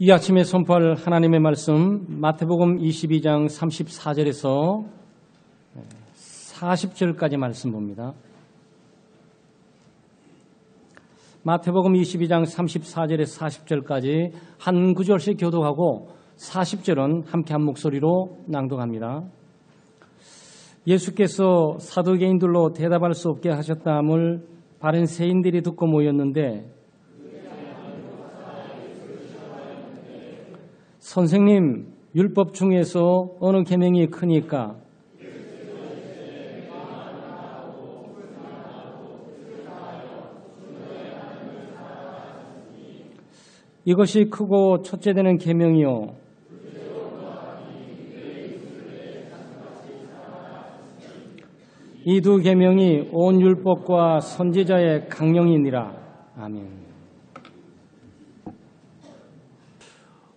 이 아침에 선포할 하나님의 말씀 마태복음 22장 34절에서 40절까지 말씀 봅니다. 마태복음 22장 34절에서 40절까지 한 구절씩 교독하고 40절은 함께 한 목소리로 낭독합니다. 예수께서 사두개인들로 대답할 수 없게 하셨다함을 바리새인들이 듣고 모였는데 선생님, 율법 중에서 어느 계명이 크니까? 이것이 크고 첫째 되는 계명이요. 이 두 계명이 온 율법과 선지자의 강령이니라. 아멘.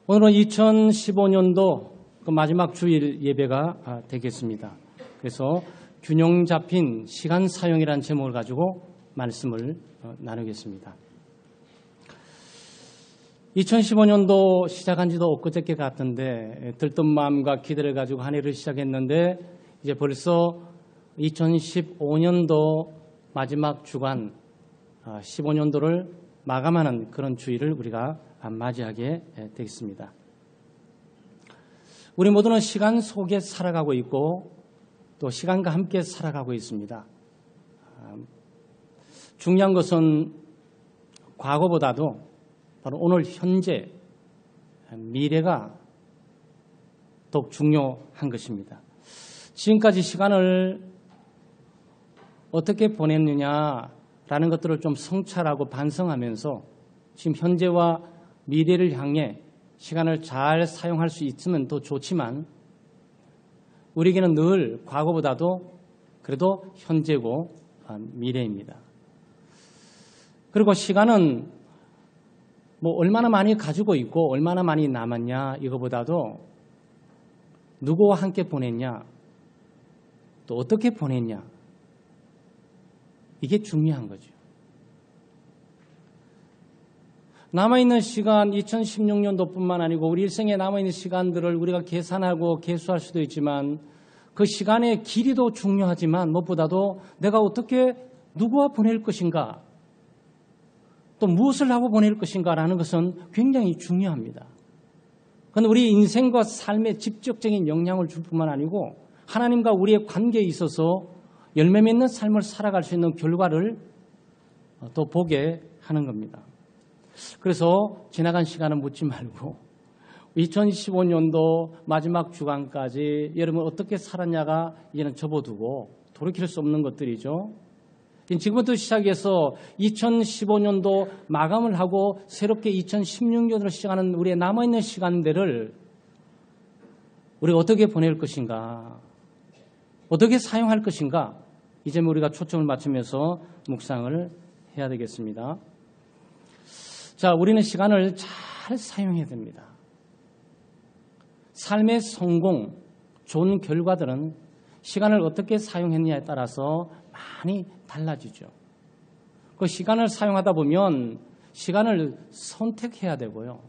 오늘은 2015년도 마지막 주일 예배가 되겠습니다. 그래서 균형 잡힌 시간 사용이라는 제목을 가지고 말씀을 나누겠습니다. 2015년도 시작한 지도 엊그저께 같은데 들뜬 마음과 기대를 가지고 한 해를 시작했는데 이제 벌써 2015년도 마지막 주간 15년도를 마감하는 그런 주일을 우리가 맞이하게 되겠습니다. 우리 모두는 시간 속에 살아가고 있고 또 시간과 함께 살아가고 있습니다. 중요한 것은 과거보다도 바로 오늘 현재 미래가 더욱 중요한 것입니다. 지금까지 시간을 어떻게 보냈느냐라는 것들을 좀 성찰하고 반성하면서 지금 현재와 미래를 향해 시간을 잘 사용할 수 있으면 더 좋지만 우리에게는 늘 과거보다도 그래도 현재고 미래입니다. 그리고 시간은 얼마나 많이 가지고 있고 얼마나 많이 남았냐 이거보다도 누구와 함께 보냈냐 또 어떻게 보냈냐 이게 중요한 거죠. 남아있는 시간 2016년도뿐만 아니고 우리 일생에 남아있는 시간들을 우리가 계산하고 계수할 수도 있지만 그 시간의 길이도 중요하지만 무엇보다도 내가 어떻게 누구와 보낼 것인가 또 무엇을 하고 보낼 것인가라는 것은 굉장히 중요합니다. 그건 우리 인생과 삶에 직접적인 영향을 줄 뿐만 아니고 하나님과 우리의 관계에 있어서 열매 맺는 삶을 살아갈 수 있는 결과를 또 보게 하는 겁니다. 그래서 지나간 시간은 묻지 말고 2015년도 마지막 주간까지 여러분 어떻게 살았냐가 이제는 접어두고 돌이킬 수 없는 것들이죠. 지금부터 시작해서 2015년도 마감을 하고 새롭게 2016년으로 시작하는 우리의 남아있는 시간들을 우리가 어떻게 보낼 것인가, 어떻게 사용할 것인가, 이제 우리가 초점을 맞추면서 묵상을 해야 되겠습니다. 자, 우리는 시간을 잘 사용해야 됩니다. 삶의 성공, 좋은 결과들은 시간을 어떻게 사용했느냐에 따라서 많이 달라지죠. 그 시간을 사용하다 보면 시간을 선택해야 되고요.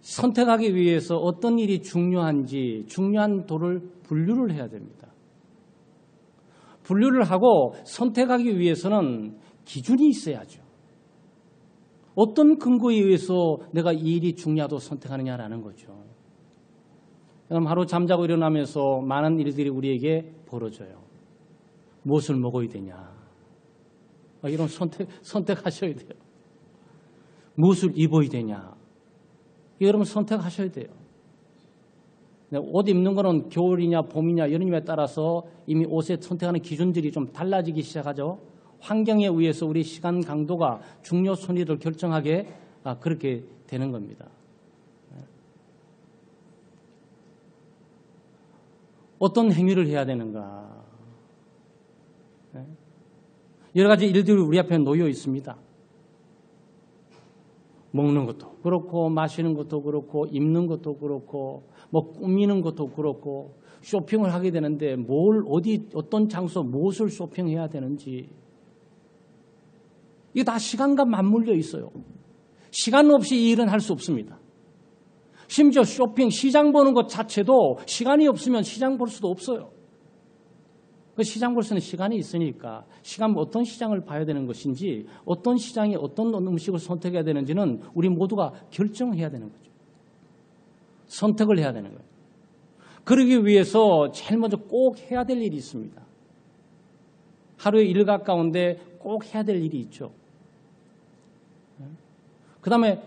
선택하기 위해서 어떤 일이 중요한지 중요한 도를 분류를 해야 됩니다. 분류를 하고 선택하기 위해서는 기준이 있어야죠. 어떤 근거에 의해서 내가 이 일이 중요하다고 선택하느냐라는 거죠. 그럼 하루 잠자고 일어나면서 많은 일들이 우리에게 벌어져요. 무엇을 먹어야 되냐. 이런 선택하셔야 돼요. 무엇을 입어야 되냐. 여러분 선택하셔야 돼요. 옷 입는 거는 겨울이냐 봄이냐 여름이냐에 따라서 이미 옷에 선택하는 기준들이 좀 달라지기 시작하죠. 환경에 의해서 우리 시간 강도가 중요 순위를 결정하게 그렇게 되는 겁니다. 어떤 행위를 해야 되는가. 여러 가지 일들이 우리 앞에 놓여 있습니다. 먹는 것도 그렇고 마시는 것도 그렇고 입는 것도 그렇고 꾸미는 것도 그렇고 쇼핑을 하게 되는데 어떤 장소 무엇을 쇼핑해야 되는지 이게 다 시간과 맞물려 있어요. 시간 없이 이 일은 할 수 없습니다. 심지어 쇼핑, 시장 보는 것 자체도 시간이 없으면 시장 볼 수도 없어요. 그 시장 볼 수는 시간이 있으니까 어떤 시장을 봐야 되는 것인지 어떤 시장에 어떤 음식을 선택해야 되는지는 우리 모두가 결정해야 되는 거죠. 선택을 해야 되는 거예요. 그러기 위해서 제일 먼저 꼭 해야 될 일이 있습니다. 하루의 일과 가운데 꼭 해야 될 일이 있죠. 그 다음에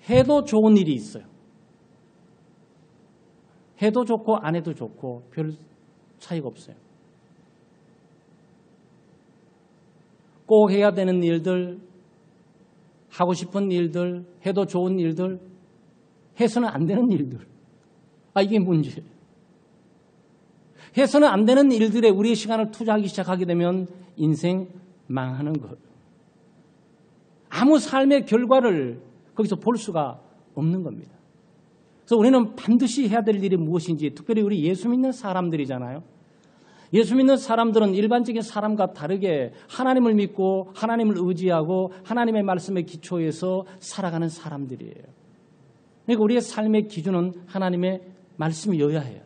해도 좋은 일이 있어요. 해도 좋고 안 해도 좋고 별 차이가 없어요. 꼭 해야 되는 일들, 하고 싶은 일들, 해도 좋은 일들, 해서는 안 되는 일들. 이게 문제예요. 해서는 안 되는 일들에 우리의 시간을 투자하기 시작하게 되면 인생 망하는 것. 아무 삶의 결과를 거기서 볼 수가 없는 겁니다. 그래서 우리는 반드시 해야 될 일이 무엇인지, 특별히 우리 예수 믿는 사람들이잖아요. 예수 믿는 사람들은 일반적인 사람과 다르게 하나님을 믿고 하나님을 의지하고 하나님의 말씀에 기초해서 살아가는 사람들이에요. 그러니까 우리의 삶의 기준은 하나님의 말씀이어야 해요.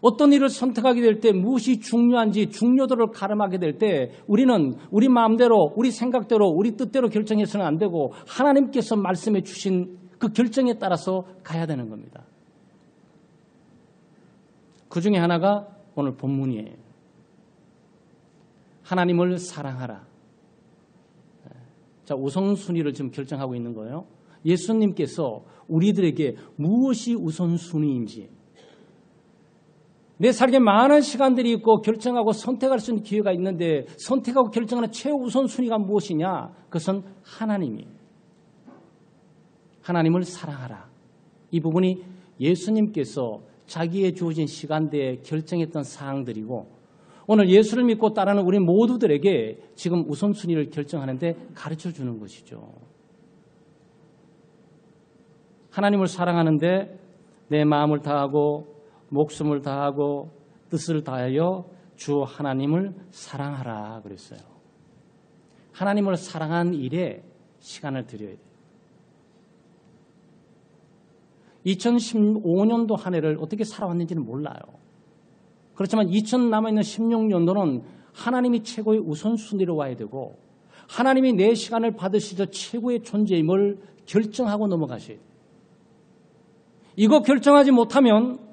어떤 일을 선택하게 될 때 무엇이 중요한지 중요도를 가름하게 될 때 우리는 우리 마음대로, 우리 생각대로, 우리 뜻대로 결정해서는 안 되고 하나님께서 말씀해 주신 그 결정에 따라서 가야 되는 겁니다. 그 중에 하나가 오늘 본문이에요. 하나님을 사랑하라. 자, 우선순위를 지금 결정하고 있는 거예요. 예수님께서 우리들에게 무엇이 우선순위인지, 내 삶에 많은 시간들이 있고 결정하고 선택할 수 있는 기회가 있는데 선택하고 결정하는 최우선순위가 무엇이냐? 그것은 하나님이에요. 하나님을 사랑하라. 이 부분이 예수님께서 자기의 주어진 시간대에 결정했던 사항들이고 오늘 예수를 믿고 따르는 우리 모두들에게 지금 우선순위를 결정하는데 가르쳐주는 것이죠. 하나님을 사랑하는데 내 마음을 다하고 목숨을 다하고 뜻을 다하여 주 하나님을 사랑하라 그랬어요. 하나님을 사랑한 일에 시간을 드려야 돼요. 2015년도 한 해를 어떻게 살아왔는지는 몰라요. 그렇지만 남아있는 16년도는 하나님이 최고의 우선순위로 와야 되고 하나님이 내 시간을 받으시자 최고의 존재임을 결정하고 넘어가셔야 돼요. 이거 결정하지 못하면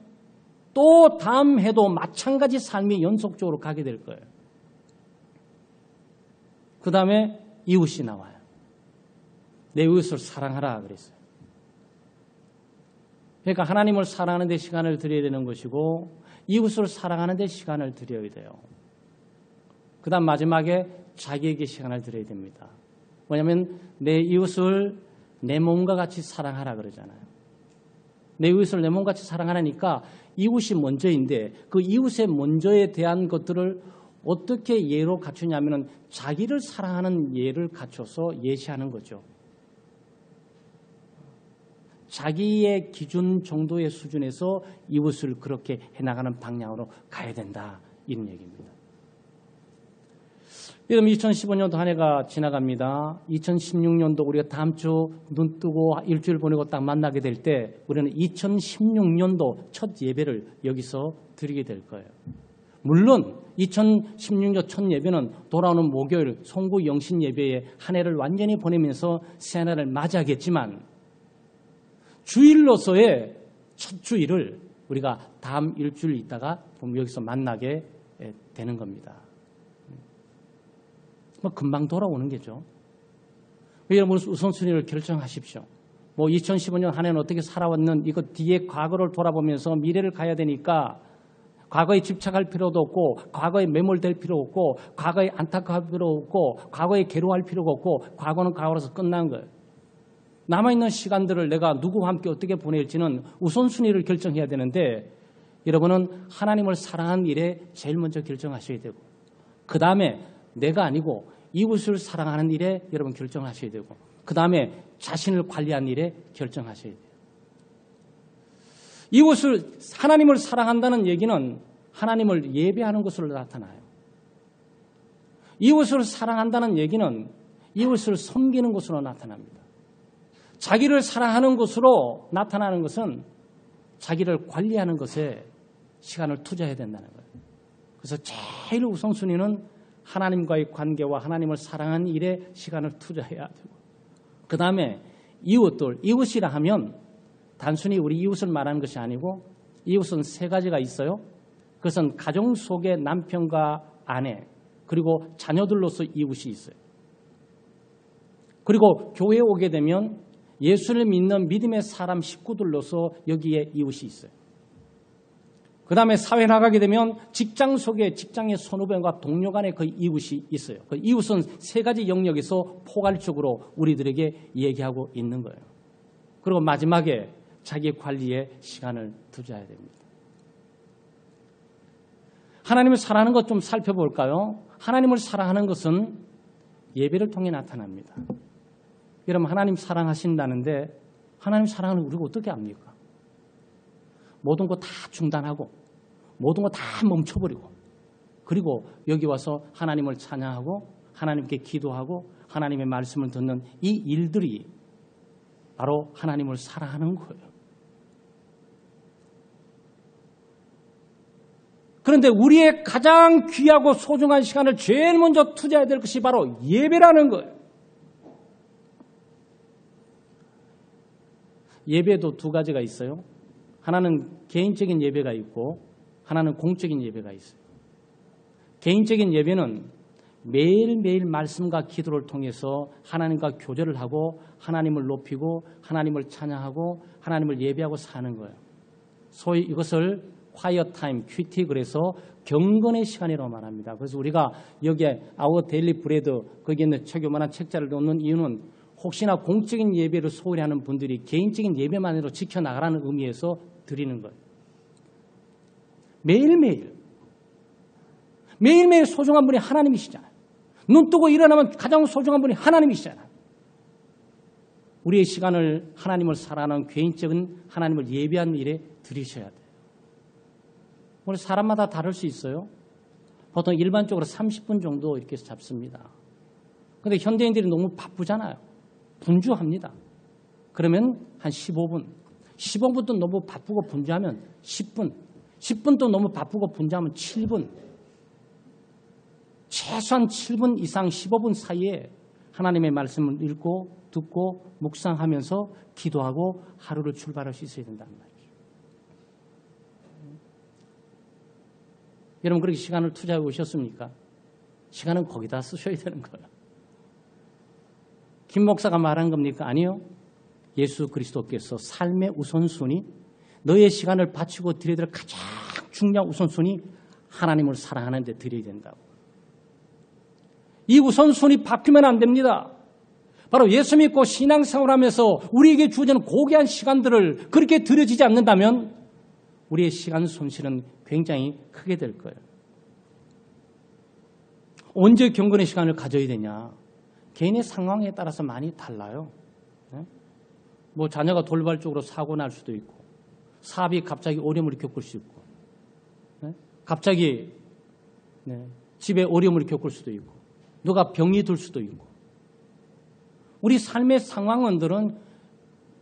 또 다음 해도 마찬가지 삶이 연속적으로 가게 될 거예요. 그 다음에 이웃이 나와요. 내 이웃을 사랑하라 그랬어요. 그러니까 하나님을 사랑하는 데 시간을 드려야 되는 것이고 이웃을 사랑하는 데 시간을 드려야 돼요. 그 다음 마지막에 자기에게 시간을 드려야 됩니다. 뭐냐면 내 이웃을 내 몸과 같이 사랑하라 그러잖아요. 내 이웃을 내 몸같이 사랑하니까 이웃이 먼저인데 그 이웃의 먼저에 대한 것들을 어떻게 예로 갖추냐면 자기를 사랑하는 예를 갖춰서 예시하는 거죠. 자기의 기준 정도의 수준에서 이웃을 그렇게 해나가는 방향으로 가야 된다. 이런 얘기입니다. 그럼 2015년도 한 해가 지나갑니다. 2016년도 우리가 다음 주 눈 뜨고 일주일 보내고 딱 만나게 될 때 우리는 2016년도 첫 예배를 여기서 드리게 될 거예요. 물론 2016년 첫 예배는 돌아오는 목요일 송구 영신 예배에 한 해를 완전히 보내면서 새 하나를 맞이하겠지만 주일로서의 첫 주일을 우리가 다음 일주일 있다가 여기서 만나게 되는 겁니다. 금방 돌아오는 게죠. 여러분 우선순위를 결정하십시오. 2015년 한 해는 어떻게 살아왔는 이거 뒤에 과거를 돌아보면서 미래를 가야 되니까 과거에 집착할 필요도 없고 과거에 매몰될 필요 없고 과거에 안타까울 필요 없고 과거에 괴로워할 필요가 없고 과거는 과거로서 끝난 거예요. 남아있는 시간들을 내가 누구와 함께 어떻게 보낼지는 우선순위를 결정해야 되는데 여러분은 하나님을 사랑하는 일에 제일 먼저 결정하셔야 되고 그 다음에 내가 아니고 이웃을 사랑하는 일에 여러분 결정하셔야 되고 그 다음에 자신을 관리하는 일에 결정하셔야 돼요. 이웃을 하나님을 사랑한다는 얘기는 하나님을 예배하는 것으로 나타나요. 이웃을 사랑한다는 얘기는 이웃을 섬기는 것으로 나타납니다. 자기를 사랑하는 것으로 나타나는 것은 자기를 관리하는 것에 시간을 투자해야 된다는 거예요. 그래서 제일 우선순위는 하나님과의 관계와 하나님을 사랑하는 일에 시간을 투자해야 되고, 그 다음에 이웃이라 하면 단순히 우리 이웃을 말하는 것이 아니고 이웃은 세 가지가 있어요. 그것은 가정 속의 남편과 아내 그리고 자녀들로서 이웃이 있어요. 그리고 교회에 오게 되면 예수를 믿는 믿음의 사람 식구들로서 여기에 이웃이 있어요. 그 다음에 사회 나가게 되면 직장 속에 직장의 선후배와 동료 간에 그 이웃이 있어요. 그 이웃은 세 가지 영역에서 포괄적으로 우리들에게 얘기하고 있는 거예요. 그리고 마지막에 자기 관리에 시간을 투자해야 됩니다. 하나님을 사랑하는 것 좀 살펴볼까요? 하나님을 사랑하는 것은 예배를 통해 나타납니다. 여러분, 하나님 사랑하신다는데 하나님 사랑을 우리가 어떻게 압니까? 모든 거 다 중단하고 모든 거 다 멈춰버리고 그리고 여기 와서 하나님을 찬양하고 하나님께 기도하고 하나님의 말씀을 듣는 이 일들이 바로 하나님을 사랑하는 거예요. 그런데 우리의 가장 귀하고 소중한 시간을 제일 먼저 투자해야 될 것이 바로 예배라는 거예요. 예배도 두 가지가 있어요. 하나는 개인적인 예배가 있고 하나는 공적인 예배가 있어요. 개인적인 예배는 매일매일 말씀과 기도를 통해서 하나님과 교제를 하고 하나님을 높이고 하나님을 찬양하고 하나님을 예배하고 사는 거예요. 소위 이것을 quiet time, QT 그래서 경건의 시간이라고 말합니다. 그래서 우리가 여기에 Our Daily Bread 거기에 있는 책 요만한 책자를 놓는 이유는 혹시나 공적인 예배를 소홀히 하는 분들이 개인적인 예배만으로 지켜나가라는 의미에서 드리는 거예요. 매일매일 소중한 분이 하나님이시잖아요. 눈 뜨고 일어나면 가장 소중한 분이 하나님이시잖아요. 우리의 시간을 하나님을 사랑하는 개인적인 하나님을 예배하는 일에 들이셔야 돼요. 우리 사람마다 다를 수 있어요. 보통 일반적으로 30분 정도 이렇게 잡습니다. 그런데 현대인들이 너무 바쁘잖아요. 분주합니다. 그러면 한 15분, 15분도 너무 바쁘고 분주하면 10분, 10분도 너무 바쁘고 분주하면 7분, 최소한 7분 이상 15분 사이에 하나님의 말씀을 읽고 듣고 묵상하면서 기도하고 하루를 출발할 수 있어야 된단 말이에요. 여러분 그렇게 시간을 투자해 오셨습니까? 시간은 거기다 쓰셔야 되는 거예요. 김 목사가 말한 겁니까? 아니요. 예수 그리스도께서 삶의 우선순위, 너의 시간을 바치고 드려야 될 가장 중요한 우선순위 하나님을 사랑하는 데 드려야 된다고. 이 우선순위 바뀌면 안 됩니다. 바로 예수 믿고 신앙생활하면서 우리에게 주어지는 고귀한 시간들을 그렇게 드려지지 않는다면 우리의 시간 손실은 굉장히 크게 될 거예요. 언제 경건의 시간을 가져야 되냐? 개인의 상황에 따라서 많이 달라요. 뭐 자녀가 돌발적으로 사고 날 수도 있고 사업이 갑자기 어려움을 겪을 수 있고 갑자기 집에 어려움을 겪을 수도 있고 누가 병이 들 수도 있고 우리 삶의 상황들은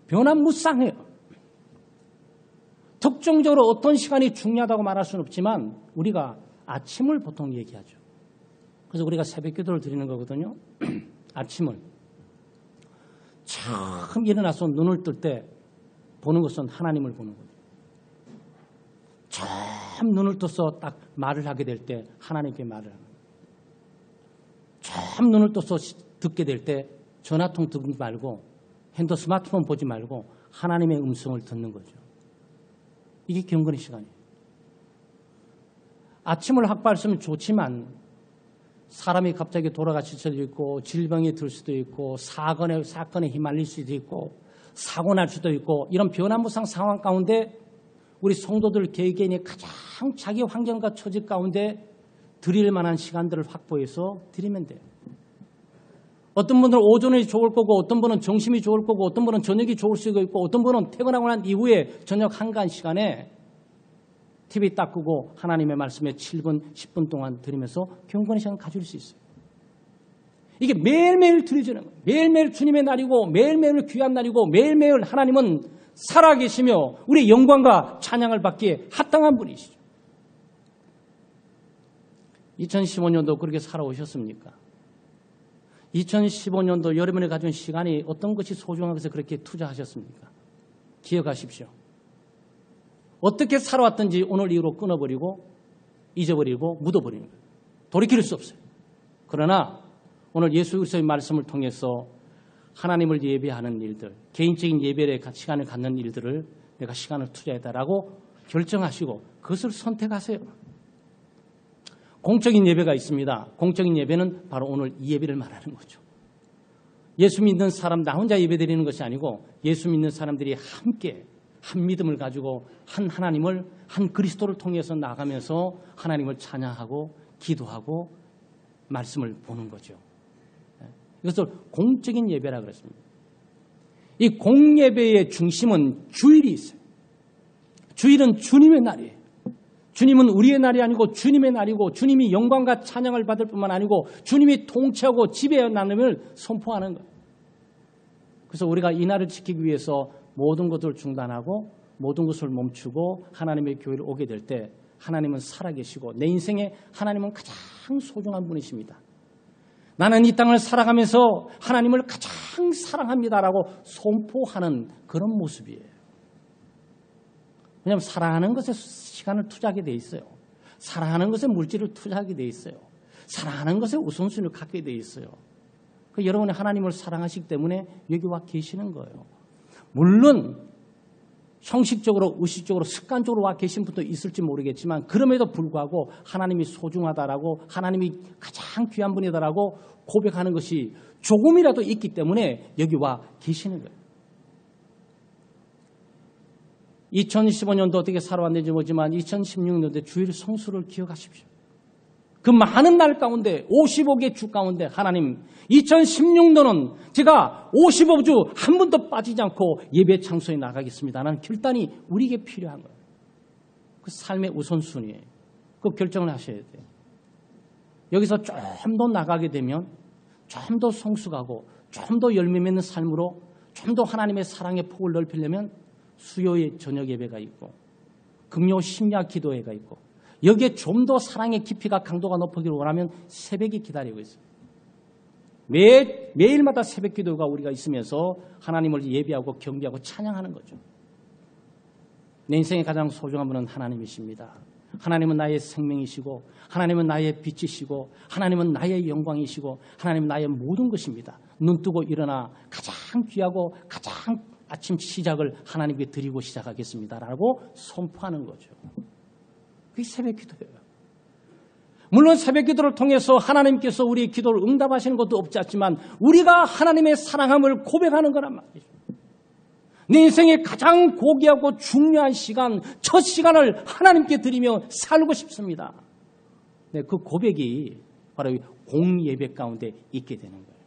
변화무쌍해요. 특정적으로 어떤 시간이 중요하다고 말할 수는 없지만 우리가 아침을 보통 얘기하죠. 그래서 우리가 새벽 기도를 드리는 거거든요. 아침을 처음 일어나서 눈을 뜰 때 보는 것은 하나님을 보는 거예요. 처음 눈을 떠서 딱 말을 하게 될 때 하나님께 말을 하는 거예요. 처음 눈을 떠서 듣게 될 때 전화통 듣지 말고 스마트폰 보지 말고 하나님의 음성을 듣는 거죠. 이게 경건의 시간이에요. 아침을 확보했으면 좋지만 사람이 갑자기 돌아가실 수도 있고 질병이 들 수도 있고 사건에 휘말릴 수도 있고 사고 날 수도 있고 이런 변화무쌍 상황 가운데 우리 성도들 개개인이 가장 자기 환경과 처지 가운데 드릴 만한 시간들을 확보해서 드리면 돼요. 어떤 분들은 오전이 좋을 거고 어떤 분은 점심이 좋을 거고 어떤 분은 저녁이 좋을 수도 있고 어떤 분은 퇴근하고 난 이후에 저녁 한간 시간에 TV 딱 끄고 하나님의 말씀에 7분, 10분 동안 들으면서 경건의 시간 가질 수 있어요. 이게 매일매일 드려지는 거예요. 매일매일 주님의 날이고 매일매일 귀한 날이고 매일매일 하나님은 살아계시며 우리의 영광과 찬양을 받기에 합당한 분이시죠. 2015년도 그렇게 살아오셨습니까? 2015년도 여러분이 가진 시간이 어떤 것이 소중하고 해서 그렇게 투자하셨습니까? 기억하십시오. 어떻게 살아왔든지 오늘 이후로 끊어버리고 잊어버리고 묻어버리는 거예요. 돌이킬 수 없어요. 그러나 오늘 예수 그리스도의 말씀을 통해서 하나님을 예배하는 일들, 개인적인 예배의 시간을 갖는 일들을 내가 시간을 투자했다라고 결정하시고 그것을 선택하세요. 공적인 예배가 있습니다. 공적인 예배는 바로 오늘 이 예배를 말하는 거죠. 예수 믿는 사람 나 혼자 예배 드리는 것이 아니고 예수 믿는 사람들이 함께 한 믿음을 가지고 한 하나님을 한 그리스도를 통해서 나가면서 하나님을 찬양하고 기도하고 말씀을 보는 거죠. 이것을 공적인 예배라 그랬습니다. 이 공예배의 중심은 주일이 있어요. 주일은 주님의 날이에요. 주님은 우리의 날이 아니고 주님의 날이고 주님이 영광과 찬양을 받을 뿐만 아니고 주님이 통치하고 지배하는 날임을 선포하는 거예요. 그래서 우리가 이 날을 지키기 위해서 모든 것을 중단하고 모든 것을 멈추고 하나님의 교회를 오게 될 때 하나님은 살아계시고 내 인생에 하나님은 가장 소중한 분이십니다. 나는 이 땅을 살아가면서 하나님을 가장 사랑합니다라고 선포하는 그런 모습이에요. 왜냐하면 사랑하는 것에 시간을 투자하게 돼 있어요. 사랑하는 것에 물질을 투자하게 돼 있어요. 사랑하는 것에 우선순위를 갖게 돼 있어요. 여러분이 하나님을 사랑하시기 때문에 여기 와 계시는 거예요. 물론 형식적으로 의식적으로 습관적으로 와 계신 분도 있을지 모르겠지만 그럼에도 불구하고 하나님이 소중하다라고 하나님이 가장 귀한 분이다라고 고백하는 것이 조금이라도 있기 때문에 여기 와 계시는 거예요. 2015년도 어떻게 살아왔는지 모르지만 2016년도에 주일 성수를 기억하십시오. 그 많은 날 가운데 55개 주 가운데 하나님 2016년은 제가 55주 한 번도 빠지지 않고 예배 장소에 나가겠습니다라는 결단이 우리에게 필요한 거예요. 그 삶의 우선순위예요. 그 결정을 하셔야 돼요. 여기서 좀 더 나가게 되면 좀 더 성숙하고 좀 더 열매 맺는 삶으로 좀 더 하나님의 사랑의 폭을 넓히려면 수요의 저녁 예배가 있고 금요 심야 기도회가 있고 여기에 좀 더 사랑의 깊이가 강도가 높아지기를 원하면 새벽이 기다리고 있어요. 매일마다 새벽 기도가 우리가 있으면서 하나님을 예배하고 경배하고 찬양하는 거죠. 내 인생의 가장 소중한 분은 하나님이십니다. 하나님은 나의 생명이시고 하나님은 나의 빛이시고 하나님은 나의 영광이시고 하나님은 나의 모든 것입니다. 눈 뜨고 일어나 가장 귀하고 가장 아침 시작을 하나님께 드리고 시작하겠습니다라고 선포하는 거죠. 그게 새벽 기도예요. 물론 새벽 기도를 통해서 하나님께서 우리의 기도를 응답하시는 것도 없지 않지만 우리가 하나님의 사랑함을 고백하는 거란 말이죠. 내 인생의 가장 고귀하고 중요한 시간, 첫 시간을 하나님께 드리며 살고 싶습니다. 네, 그 고백이 바로 공예배 가운데 있게 되는 거예요.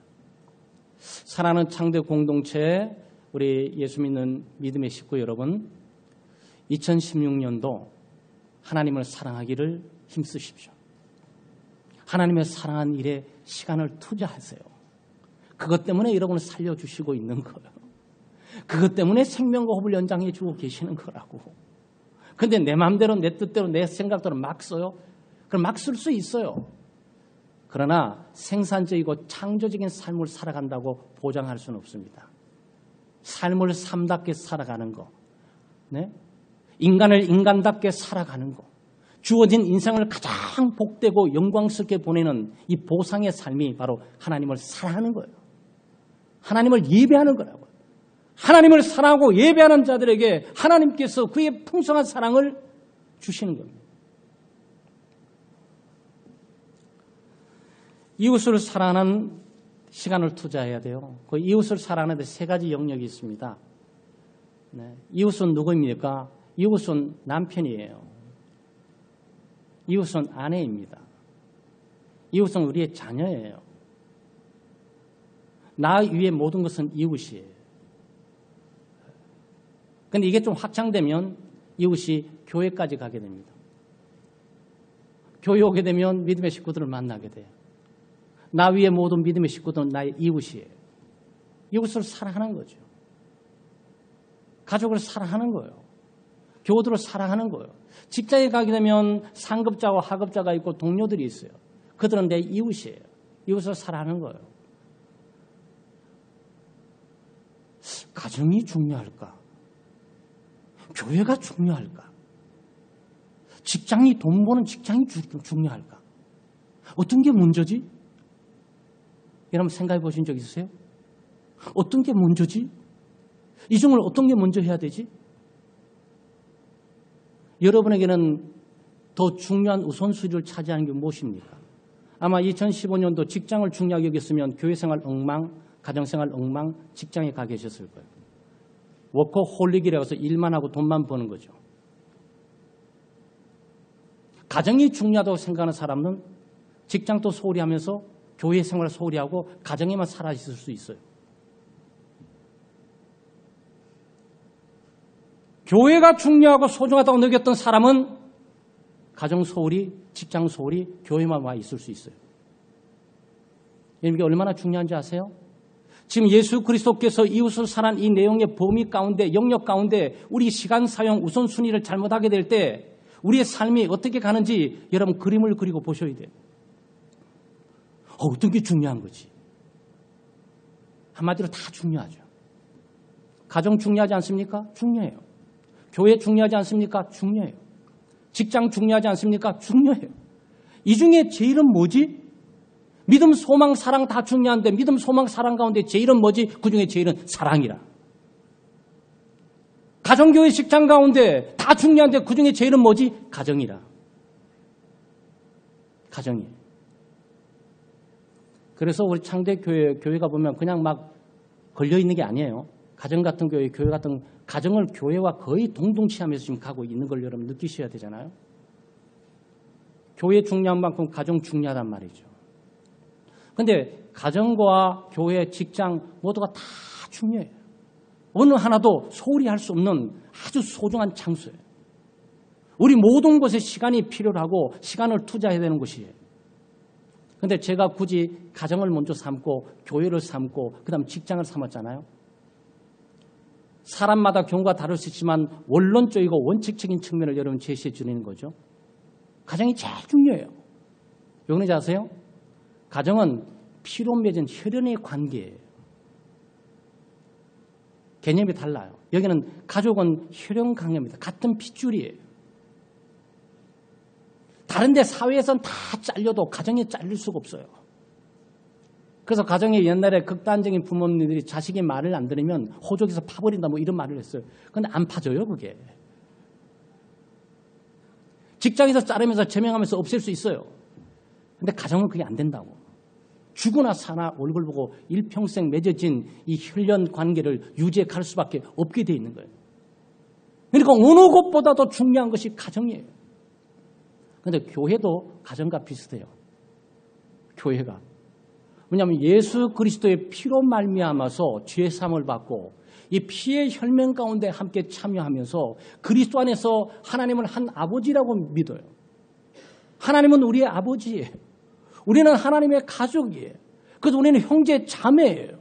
사랑하는 창대 공동체, 우리 예수 믿는 믿음의 식구 여러분, 2016년도 하나님을 사랑하기를 힘쓰십시오. 하나님의 사랑한 일에 시간을 투자하세요. 그것 때문에 여러분을 살려주시고 있는 거예요. 그것 때문에 생명과 호흡을 연장해 주고 계시는 거라고. 근데 내 마음대로 내 뜻대로 내 생각대로 막 써요? 그럼 막 쓸 수 있어요. 그러나 생산적이고 창조적인 삶을 살아간다고 보장할 수는 없습니다. 삶을 삶답게 살아가는 거, 네? 인간을 인간답게 살아가는 거, 주어진 인생을 가장 복되고 영광스럽게 보내는 이 보상의 삶이 바로 하나님을 사랑하는 거예요. 하나님을 예배하는 거라고요. 하나님을 사랑하고 예배하는 자들에게 하나님께서 그의 풍성한 사랑을 주시는 겁니다. 이웃을 사랑하는 시간을 투자해야 돼요. 그 이웃을 사랑하는 데 세 가지 영역이 있습니다. 네. 이웃은 누구입니까? 이웃은 남편이에요. 이웃은 아내입니다. 이웃은 우리의 자녀예요. 나 위에 모든 것은 이웃이에요. 그런데 이게 좀 확장되면 이웃이 교회까지 가게 됩니다. 교회 오게 되면 믿음의 식구들을 만나게 돼요. 나 위에 모든 믿음의 식구들은 나의 이웃이에요. 이웃을 사랑하는 거죠. 가족을 사랑하는 거예요. 교우들을 사랑하는 거예요. 직장에 가게 되면 상급자와 하급자가 있고 동료들이 있어요. 그들은 내 이웃이에요. 이웃을 사랑하는 거예요. 가정이 중요할까? 교회가 중요할까? 직장이 돈 버는 직장이 중요할까? 어떤 게 먼저지? 여러분 생각해 보신 적 있으세요? 어떤 게 먼저지? 이 중을 어떤 게 먼저 해야 되지? 여러분에게는 더 중요한 우선순위를 차지하는 게 무엇입니까? 아마 2015년도 직장을 중요하게 여겼으면 교회생활 엉망, 가정생활 엉망, 직장에 가 계셨을 거예요. 워커홀릭이라고 해서 일만 하고 돈만 버는 거죠. 가정이 중요하다고 생각하는 사람은 직장도 소홀히 하면서 교회 생활을 소홀히 하고 가정에만 살아 있을 수 있어요. 교회가 중요하고 소중하다고 느꼈던 사람은 가정 소홀히, 직장 소홀히, 교회만 와 있을 수 있어요. 이게 얼마나 중요한지 아세요? 지금 예수 그리스도께서 이웃을 사랑하는 이 내용의 범위 가운데, 영역 가운데 우리 시간 사용 우선순위를 잘못하게 될 때 우리의 삶이 어떻게 가는지 여러분 그림을 그리고 보셔야 돼요. 어떤 게 중요한 거지? 한마디로 다 중요하죠. 가정 중요하지 않습니까? 중요해요. 교회 중요하지 않습니까? 중요해요. 직장 중요하지 않습니까? 중요해요. 이 중에 제일은 뭐지? 믿음, 소망, 사랑 다 중요한데 믿음, 소망, 사랑 가운데 제일은 뭐지? 그 중에 제일은 사랑이라. 가정교회 직장 가운데 다 중요한데 그 중에 제일은 뭐지? 가정이라. 가정이에요. 그래서 우리 창대교회가 보면 그냥 막 걸려있는 게 아니에요. 가정 같은 교회, 교회 같은 가정을 교회와 거의 동동치하면서 지금 가고 있는 걸 여러분 느끼셔야 되잖아요. 교회 중요한 만큼 가정 중요하단 말이죠. 그런데 가정과 교회, 직장 모두가 다 중요해요. 어느 하나도 소홀히 할 수 없는 아주 소중한 장소예요. 우리 모든 곳에 시간이 필요하고 시간을 투자해야 되는 곳이에요. 그런데 제가 굳이 가정을 먼저 삼고 교회를 삼고 그다음 직장을 삼았잖아요. 사람마다 경우가 다를 수 있지만 원론적이고 원칙적인 측면을 여러분 제시해 주는 거죠. 가정이 제일 중요해요. 왜 그런지 아세요? 가정은 피로 맺은 혈연의 관계예요. 개념이 달라요. 여기는 가족은 혈연 관계입니다. 같은 핏줄이에요. 다른 데 사회에서는 다 잘려도 가정에 잘릴 수가 없어요. 그래서 가정에 옛날에 극단적인 부모님들이 자식이 말을 안 들으면 호적에서 파버린다 뭐 이런 말을 했어요. 그런데 안 파져요 그게. 직장에서 자르면서 제명하면서 없앨 수 있어요. 근데 가정은 그게 안 된다고. 죽으나 사나 얼굴 보고 일평생 맺어진 이 혈연 관계를 유지해 갈 수밖에 없게 돼 있는 거예요. 그러니까 어느 것보다도 중요한 것이 가정이에요. 그런데 교회도 가정과 비슷해요. 교회가. 왜냐하면 예수 그리스도의 피로 말미암아서 죄 사함을 받고 이 피의 혈맹 가운데 함께 참여하면서 그리스도 안에서 하나님을 한 아버지라고 믿어요. 하나님은 우리의 아버지예요. 우리는 하나님의 가족이에요. 그래서 우리는 형제 자매예요.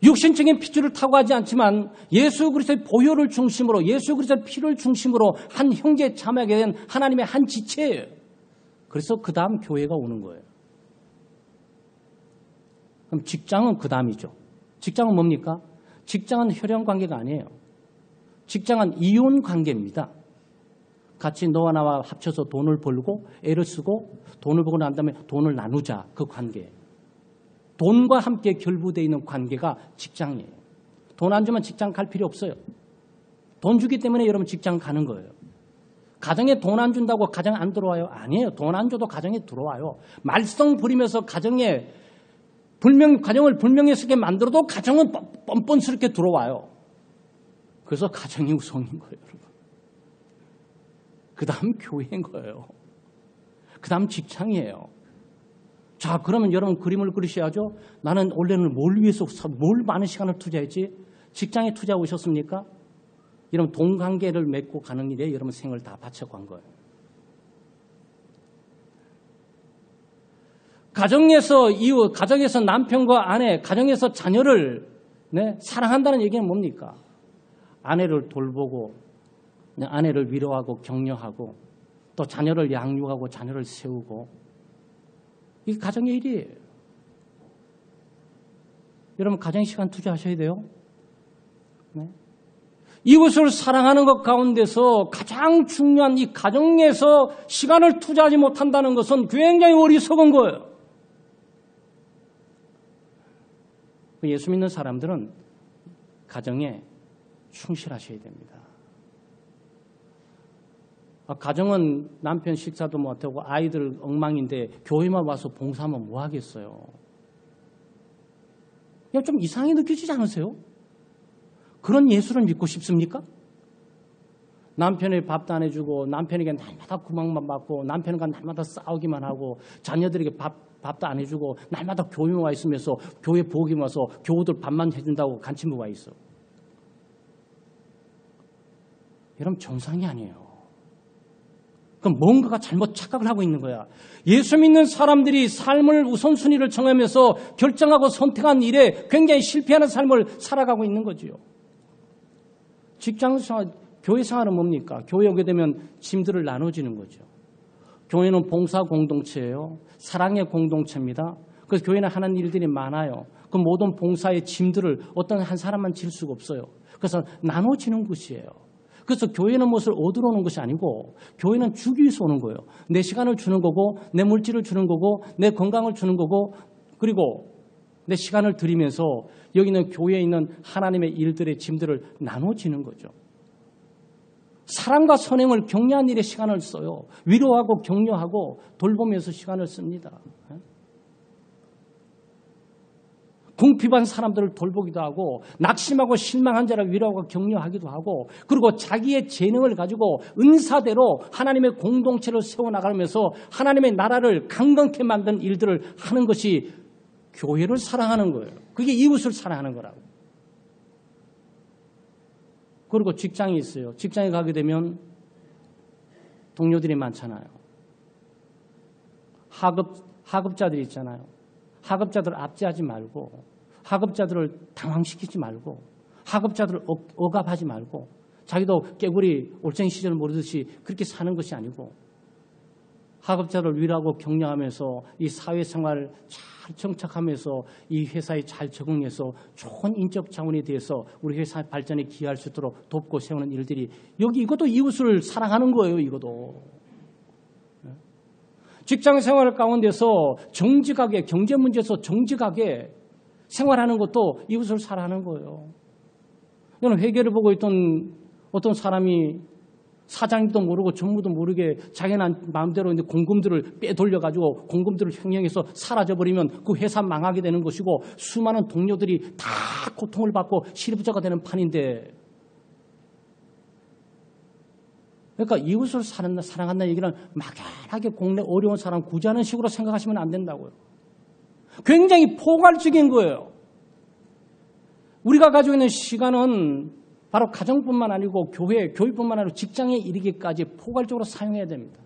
육신적인 핏줄을 타고 하지 않지만 예수 그리스도의 보혈을 중심으로 예수 그리스도의 피를 중심으로 한 형제 자매가 된 하나님의 한 지체예요. 그래서 그 다음 교회가 오는 거예요. 그럼 직장은 그 다음이죠. 직장은 뭡니까? 직장은 혈연 관계가 아니에요. 직장은 이혼 관계입니다. 같이 너와 나와 합쳐서 돈을 벌고 애를 쓰고 돈을 벌고 난 다음에 돈을 나누자 그 관계. 돈과 함께 결부되어 있는 관계가 직장이에요. 돈 안 주면 직장 갈 필요 없어요. 돈 주기 때문에 여러분 직장 가는 거예요. 가정에 돈 안 준다고 가정 안 들어와요? 아니에요. 돈 안 줘도 가정에 들어와요. 말썽 부리면서 가정을 불명예스럽게 만들어도 가정은 뻔뻔스럽게 들어와요. 그래서 가정이 우선인 거예요, 여러분. 그 다음 교회인 거예요. 그 다음 직장이에요. 자, 그러면 여러분 그림을 그리셔야죠. 나는 원래는 뭘 위해서 뭘 많은 시간을 투자했지? 직장에 투자하고 오셨습니까? 여러분 동관계를 맺고 가는 일에 여러분 생을 다 바쳐간 거예요. 가정에서 이웃, 가정에서 남편과 아내, 가정에서 자녀를 사랑한다는 얘기는 뭡니까? 아내를 돌보고 아내를 위로하고 격려하고 또 자녀를 양육하고 자녀를 세우고 이게 가정의 일이에요. 여러분 가정 시간 투자하셔야 돼요. 네? 이웃을 사랑하는 것 가운데서 가장 중요한 이 가정에서 시간을 투자하지 못한다는 것은 굉장히 어리석은 거예요. 예수 믿는 사람들은 가정에 충실하셔야 됩니다. 가정은 남편 식사도 못하고 아이들 엉망인데 교회만 와서 봉사하면 뭐 하겠어요? 그냥 좀 이상하게 느껴지지 않으세요? 그런 예수를 믿고 싶습니까? 남편이 밥도 안 해주고 남편에게 날마다 구박만 받고 남편과 날마다 싸우기만 하고 자녀들에게 밥도 안 해주고 날마다 교회만 와 있으면서 교회 보기만 와서 교우들 밥만 해준다고 간침부가 있어. 여러분 정상이 아니에요. 그럼 뭔가가 잘못 착각을 하고 있는 거야. 예수 믿는 사람들이 삶을 우선순위를 정하면서 결정하고 선택한 일에 굉장히 실패하는 삶을 살아가고 있는 거지요. 직장생활, 교회 생활은 뭡니까? 교회 오게 되면 짐들을 나눠지는 거죠. 교회는 봉사 공동체예요. 사랑의 공동체입니다. 그래서 교회는 하는 일들이 많아요. 그 모든 봉사의 짐들을 어떤 한 사람만 질 수가 없어요. 그래서 나눠지는 것이에요. 그래서 교회는 무엇을 얻으러 오는 것이 아니고 교회는 주기 위해서 오는 거예요. 내 시간을 주는 거고 내 물질을 주는 거고 내 건강을 주는 거고 그리고 내 시간을 드리면서 여기는 교회에 있는 하나님의 일들의 짐들을 나눠지는 거죠. 사랑과 선행을 격려한 일에 시간을 써요. 위로하고 격려하고 돌보면서 시간을 씁니다. 궁핍한 사람들을 돌보기도 하고 낙심하고 실망한 자를 위로하고 격려하기도 하고 그리고 자기의 재능을 가지고 은사대로 하나님의 공동체를 세워나가면서 하나님의 나라를 강건케 만든 일들을 하는 것이 교회를 사랑하는 거예요. 그게 이웃을 사랑하는 거라고. 그리고 직장이 있어요. 직장에 가게 되면 동료들이 많잖아요. 하급자들이 있잖아요. 하급자들을 압제하지 말고 하급자들을 당황시키지 말고 하급자들을 억압하지 말고 자기도 깨구리 올챙이 시절 모르듯이 그렇게 사는 것이 아니고 하급자를 위로하고 격려하면서 이 사회생활을 잘 정착하면서 이 회사에 잘 적응해서 좋은 인적 자원이 돼서 우리 회사의 발전에 기여할 수 있도록 돕고 세우는 일들이 여기 이것도 이웃을 사랑하는 거예요. 이것도. 직장생활 가운데서 정직하게 경제 문제에서 정직하게 생활하는 것도 이웃을 사랑하는 거예요. 저는 회계를 보고 있던 어떤 사람이 사장도 모르고 전무도 모르게 자기는 마음대로 공금들을 빼돌려가지고 공금들을 횡령해서 사라져버리면 그 회사 망하게 되는 것이고 수많은 동료들이 다 고통을 받고 실업자가 되는 판인데 그러니까 이웃을 사랑한다는 얘기는 막연하게 국내 어려운 사람 구제하는 식으로 생각하시면 안 된다고요. 굉장히 포괄적인 거예요. 우리가 가지고 있는 시간은 바로 가정뿐만 아니고 교회뿐만 아니고 직장에 이르기까지 포괄적으로 사용해야 됩니다.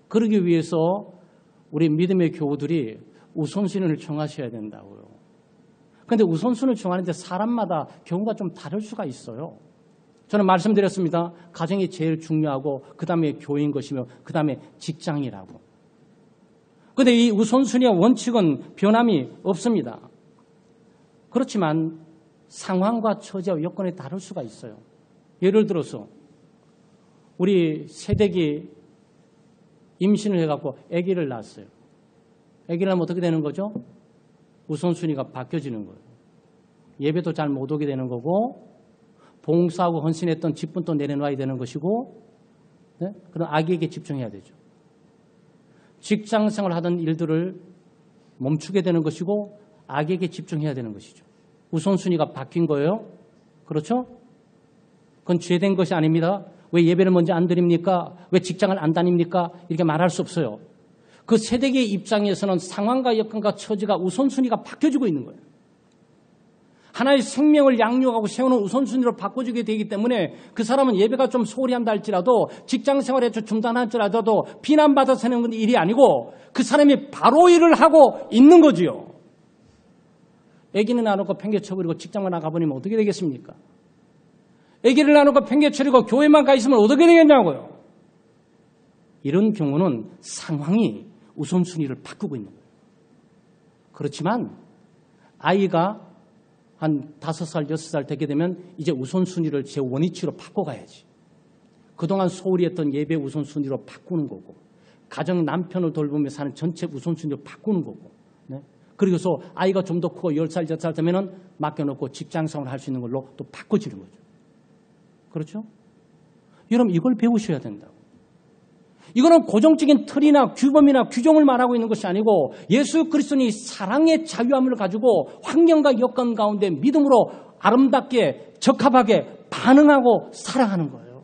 그러기 위해서 우리 믿음의 교우들이 우선순위를 정하셔야 된다고요. 그런데 우선순위를 정하는데 사람마다 경우가 좀 다를 수가 있어요. 저는 말씀드렸습니다. 가정이 제일 중요하고 그 다음에 교회인 것이며 그 다음에 직장이라고. 그런데 이 우선순위와 원칙은 변함이 없습니다. 그렇지만 상황과 처지와 여건에 다를 수가 있어요. 예를 들어서 우리 새댁이 임신을 해갖고 아기를 낳았어요. 아기를 낳으면 어떻게 되는 거죠? 우선순위가 바뀌어지는 거예요. 예배도 잘 못 오게 되는 거고 봉사하고 헌신했던 직분도 내려놔야 되는 것이고 그런 아기에게 집중해야 되죠. 직장생활 하던 일들을 멈추게 되는 것이고 아기에게 집중해야 되는 것이죠. 우선순위가 바뀐 거예요. 그렇죠? 그건 죄된 것이 아닙니다. 왜 예배를 먼저 안 드립니까? 왜 직장을 안 다닙니까? 이렇게 말할 수 없어요. 그 세대의 입장에서는 상황과 여건과 처지가 우선순위가 바뀌어지고 있는 거예요. 하나의 생명을 양육하고 세우는 우선순위로 바꿔주게 되기 때문에 그 사람은 예배가 좀 소홀히 한다 할지라도 직장 생활에 좀 중단할지라도 비난받아서 하는 일이 아니고 그 사람이 바로 일을 하고 있는 거지요. 아기는 안 놓고 팽개쳐버리고 직장만 나가버리면 어떻게 되겠습니까? 아기를 안 놓고 팽개쳐버리고 교회만 가 있으면 어떻게 되겠냐고요. 이런 경우는 상황이 우선순위를 바꾸고 있는 거예요. 그렇지만 아이가 한 5살, 6살 되게 되면 이제 우선순위를 제 원위치로 바꿔가야지. 그동안 소홀히 했던 예배 우선순위로 바꾸는 거고 가정 남편을 돌보며 사는 전체 우선순위로 바꾸는 거고 네? 그리고서 아이가 좀 더 크고 10살, 10살 되면 맡겨놓고 직장생활을 할 수 있는 걸로 또 바꿔주는 거죠. 그렇죠? 여러분 이걸 배우셔야 된다고. 이거는 고정적인 틀이나 규범이나 규정을 말하고 있는 것이 아니고 예수 그리스도의 사랑의 자유함을 가지고 환경과 여건 가운데 믿음으로 아름답게 적합하게 반응하고 살아가는 거예요.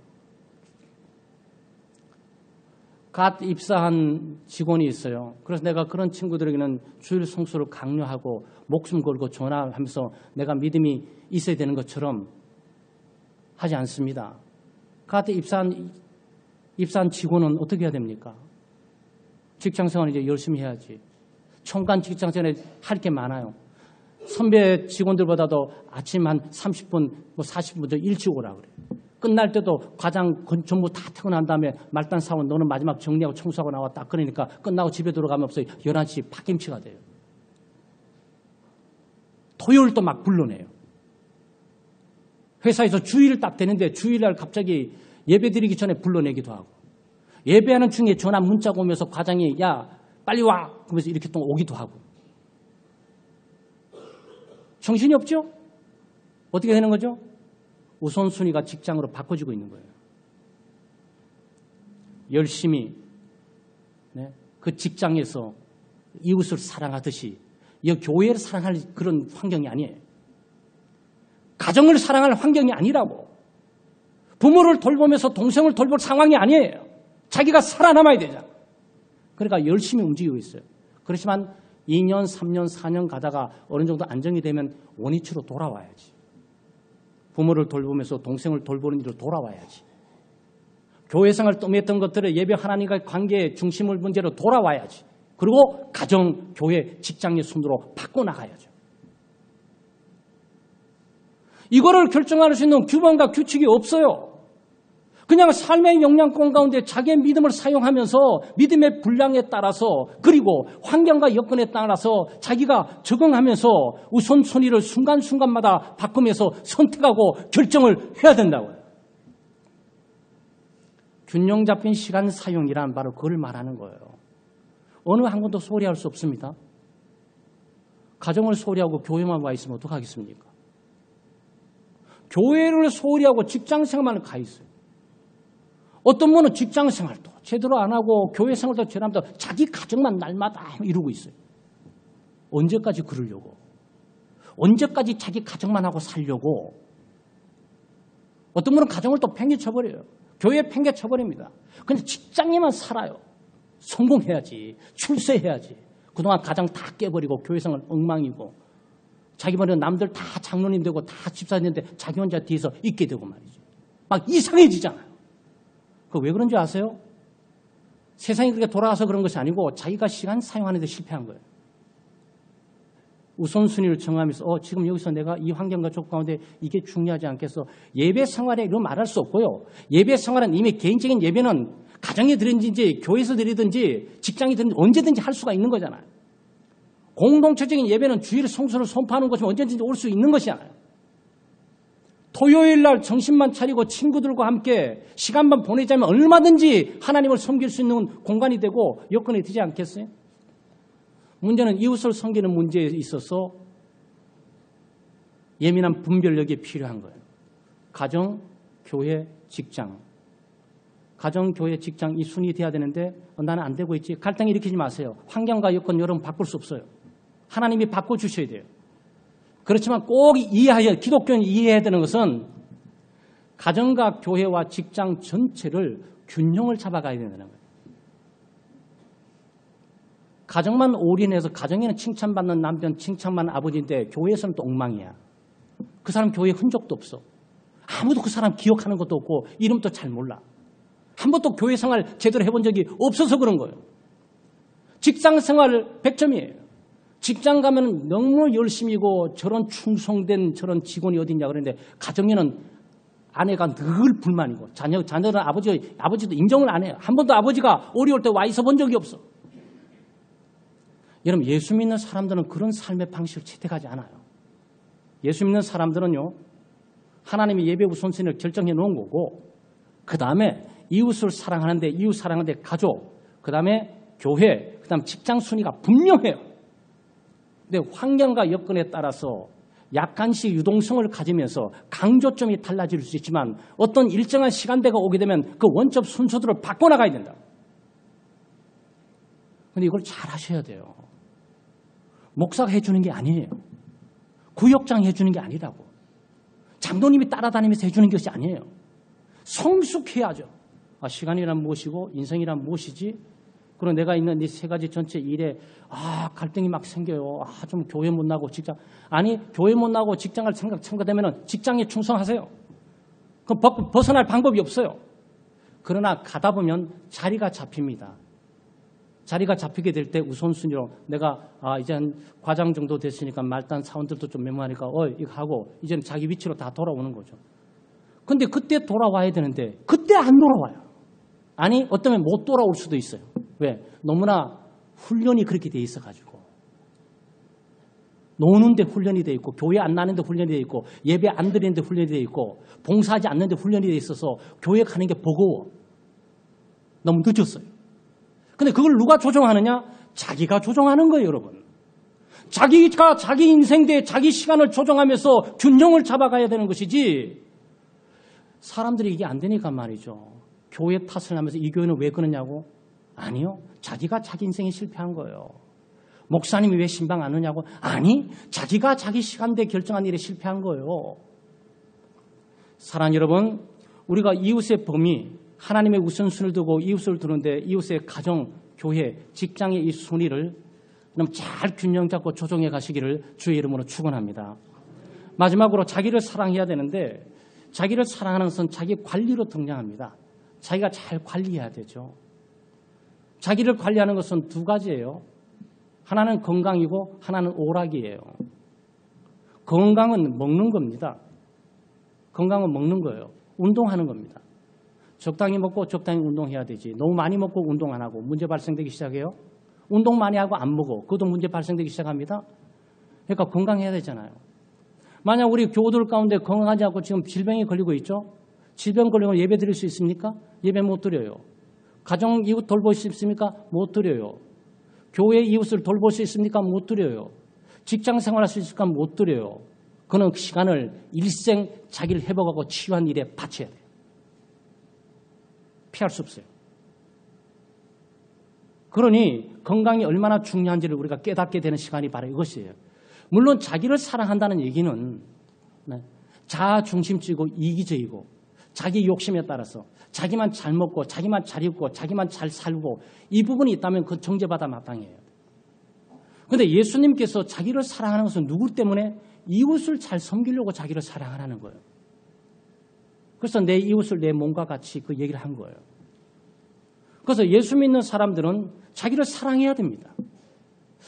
갓 입사한 직원이 있어요. 그래서 내가 그런 친구들에게는 주일 성수를 강요하고 목숨 걸고 전화하면서 내가 믿음이 있어야 되는 것처럼 하지 않습니다. 갓 입사한 직원은 어떻게 해야 됩니까? 직장생활 이제 열심히 해야지. 총간 직장생활에 할 게 많아요. 선배 직원들보다도 아침 한 30분, 40분 더 일찍 오라 그래요. 끝날 때도 과장 전부 다 퇴근한 다음에 말단 사원 너는 마지막 정리하고 청소하고 나왔다. 그러니까 끝나고 집에 들어가면 없어요. 11시 팥김치가 돼요. 토요일도 막 불러내요. 회사에서 주일 딱 되는데 주일날 갑자기 예배 드리기 전에 불러내기도 하고 예배하는 중에 전화 문자가 오면서 과장이 야 빨리 와 그러면서 이렇게 또 오기도 하고 정신이 없죠? 어떻게 되는 거죠? 우선순위가 직장으로 바꿔지고 있는 거예요. 열심히 네? 그 직장에서 이웃을 사랑하듯이 이 교회를 사랑할 그런 환경이 아니에요. 가정을 사랑할 환경이 아니라고. 부모를 돌보면서 동생을 돌볼 상황이 아니에요. 자기가 살아남아야 되잖아. 그러니까 열심히 움직이고 있어요. 그렇지만 2년, 3년, 4년 가다가 어느 정도 안정이 되면 원위치로 돌아와야지. 부모를 돌보면서 동생을 돌보는 일로 돌아와야지. 교회 생활 떠했던 것들을 예배 하나님과의 관계의 중심을 문제로 돌아와야지. 그리고 가정, 교회, 직장의 순으로 바꿔나가야죠. 이거를 결정할 수 있는 규범과 규칙이 없어요. 그냥 삶의 영향권 가운데 자기의 믿음을 사용하면서 믿음의 분량에 따라서 그리고 환경과 여건에 따라서 자기가 적응하면서 우선순위를 순간순간마다 바꾸면서 선택하고 결정을 해야 된다고요. 균형 잡힌 시간 사용이란 바로 그걸 말하는 거예요. 어느 한 곳도 소홀히 할 수 없습니다. 가정을 소홀히 하고 교회만 와 있으면 어떡하겠습니까? 교회를 소홀히 하고 직장 생활만 가 있어요. 어떤 분은 직장 생활도 제대로 안 하고 교회 생활도 제대로 안 하고 자기 가정만 날마다 이루고 있어요. 언제까지 그러려고? 언제까지 자기 가정만 하고 살려고? 어떤 분은 가정을 또 팽개쳐버려요. 교회에 팽개쳐버립니다. 근데 직장에만 살아요. 성공해야지. 출세해야지. 그동안 가정 다 깨버리고 교회 생활 엉망이고 자기 머리는 남들 다 장로님 되고 다 집사님인데 자기 혼자 뒤에서 있게 되고 말이죠. 막 이상해지잖아요. 그거 왜 그런지 아세요? 세상이 그렇게 돌아가서 그런 것이 아니고 자기가 시간 사용하는 데 실패한 거예요. 우선순위를 정하면서 지금 여기서 내가 이 환경과 조건 가운데 이게 중요하지 않겠어. 예배 생활에 이런 말할 수 없고요. 예배 생활은 이미 개인적인 예배는 가정에 드리든지 교회에서 드리든지 직장에 드리든지 언제든지 할 수가 있는 거잖아요. 공동체적인 예배는 주일 성수를 선포하는 것이면 언제든지 올 수 있는 것이잖아요. 토요일 날 정신만 차리고 친구들과 함께 시간만 보내자면 얼마든지 하나님을 섬길 수 있는 공간이 되고 여건이 되지 않겠어요? 문제는 이웃을 섬기는 문제에 있어서 예민한 분별력이 필요한 거예요. 가정, 교회, 직장. 가정, 교회, 직장 이 순위 돼야 되는데 나는 안 되고 있지. 갈등 일으키지 마세요. 환경과 여건 여러분 바꿀 수 없어요. 하나님이 바꿔주셔야 돼요. 그렇지만 꼭 기독교인이 이해해야 되는 것은 가정과 교회와 직장 전체를 균형을 잡아가야 된다는 거예요. 가정만 올인해서 가정에는 칭찬받는 남편, 칭찬받는 아버지인데 교회에서는 또 엉망이야. 그 사람 교회 흔적도 없어. 아무도 그 사람 기억하는 것도 없고 이름도 잘 몰라. 한 번도 교회 생활 제대로 해본 적이 없어서 그런 거예요. 직장 생활 100점이에요. 직장 가면 너무 열심히고 저런 충성된 저런 직원이 어딨냐 그러는데 가정에는 아내가 늘 불만이고 자녀는 아버지도 인정을 안 해요. 한 번도 아버지가 어려울 때 와 있어 본 적이 없어. 여러분 예수 믿는 사람들은 그런 삶의 방식을 채택하지 않아요. 예수 믿는 사람들은요. 하나님이 예배 우선순위를 결정해 놓은 거고 그 다음에 이웃을 사랑하는데 이웃 사랑하는데 가족 그 다음에 교회 그 다음 직장 순위가 분명해요. 근데 환경과 여건에 따라서 약간씩 유동성을 가지면서 강조점이 달라질 수 있지만 어떤 일정한 시간대가 오게 되면 그 원점 순서대로 바꿔나가야 된다. 근데 이걸 잘 하셔야 돼요. 목사가 해주는 게 아니에요. 구역장이 해주는 게 아니라고. 장로님이 따라다니면서 해주는 것이 아니에요. 성숙해야죠. 시간이란 무엇이고 인생이란 무엇이지? 그리고 내가 있는 이 세 가지 전체 일에 갈등이 막 생겨요. 좀 교회 못 나고 직장. 아니 교회 못 나고 직장을 생각되면 직장에 충성하세요. 그럼 벗어날 방법이 없어요. 그러나 가다 보면 자리가 잡힙니다. 자리가 잡히게 될 때 우선순위로 내가 이제 한 과장 정도 됐으니까 말단 사원들도 좀 메모하니까 이거 하고 이제는 자기 위치로 다 돌아오는 거죠. 근데 그때 돌아와야 되는데 그때 안 돌아와요. 아니 어쩌면 못 돌아올 수도 있어요. 왜? 너무나 훈련이 그렇게 돼 있어가지고 노는데 훈련이 돼 있고 교회 안 나는데 훈련이 돼 있고 예배 안 드리는데 훈련이 돼 있고 봉사하지 않는데 훈련이 돼 있어서 교회 가는 게 버거워. 너무 늦었어요. 근데 그걸 누가 조정하느냐? 자기가 조정하는 거예요, 여러분. 자기가 자기 인생대에 자기 시간을 조정하면서 균형을 잡아가야 되는 것이지 사람들이 이게 안 되니까 말이죠. 교회 탓을 하면서 이 교회는 왜 그러냐고? 아니요. 자기가 자기 인생에 실패한 거예요. 목사님이 왜 신방 안 오냐고? 아니, 자기가 자기 시간대에 결정한 일에 실패한 거예요. 사랑하는 여러분, 우리가 이웃의 범위, 하나님의 우선순위를 두고 이웃을 두는데 이웃의 가정, 교회, 직장의 이 순위를 너무 잘 균형 잡고 조정해 가시기를 주의 이름으로 축원합니다. 마지막으로 자기를 사랑해야 되는데 자기를 사랑하는 것은 자기 관리로 등장합니다. 자기가 잘 관리해야 되죠. 자기를 관리하는 것은 두 가지예요. 하나는 건강이고 하나는 오락이에요. 건강은 먹는 겁니다. 건강은 먹는 거예요. 운동하는 겁니다. 적당히 먹고 적당히 운동해야 되지. 너무 많이 먹고 운동 안 하고 문제 발생되기 시작해요. 운동 많이 하고 안 먹어. 그것도 문제 발생되기 시작합니다. 그러니까 건강해야 되잖아요. 만약 우리 교우들 가운데 건강하지 않고 지금 질병이 걸리고 있죠. 질병 걸리면 예배 드릴 수 있습니까? 예배 못 드려요. 가정 이웃 돌볼 수 있습니까? 못 드려요. 교회 이웃을 돌볼 수 있습니까? 못 드려요. 직장 생활할 수 있을까? 못 드려요. 그는 그 시간을 일생 자기를 회복하고 치유한 일에 바쳐야 돼요. 피할 수 없어요. 그러니 건강이 얼마나 중요한지를 우리가 깨닫게 되는 시간이 바로 이것이에요. 물론 자기를 사랑한다는 얘기는 자아중심적이고 이기적이고 자기 욕심에 따라서 자기만 잘 먹고 자기만 잘 입고 자기만 잘 살고 이 부분이 있다면 그 정죄받아 마땅해요. 그런데 예수님께서 자기를 사랑하는 것은 누구 때문에? 이웃을 잘 섬기려고 자기를 사랑하라는 거예요. 그래서 내 이웃을 내 몸과 같이 그 얘기를 한 거예요. 그래서 예수 믿는 사람들은 자기를 사랑해야 됩니다.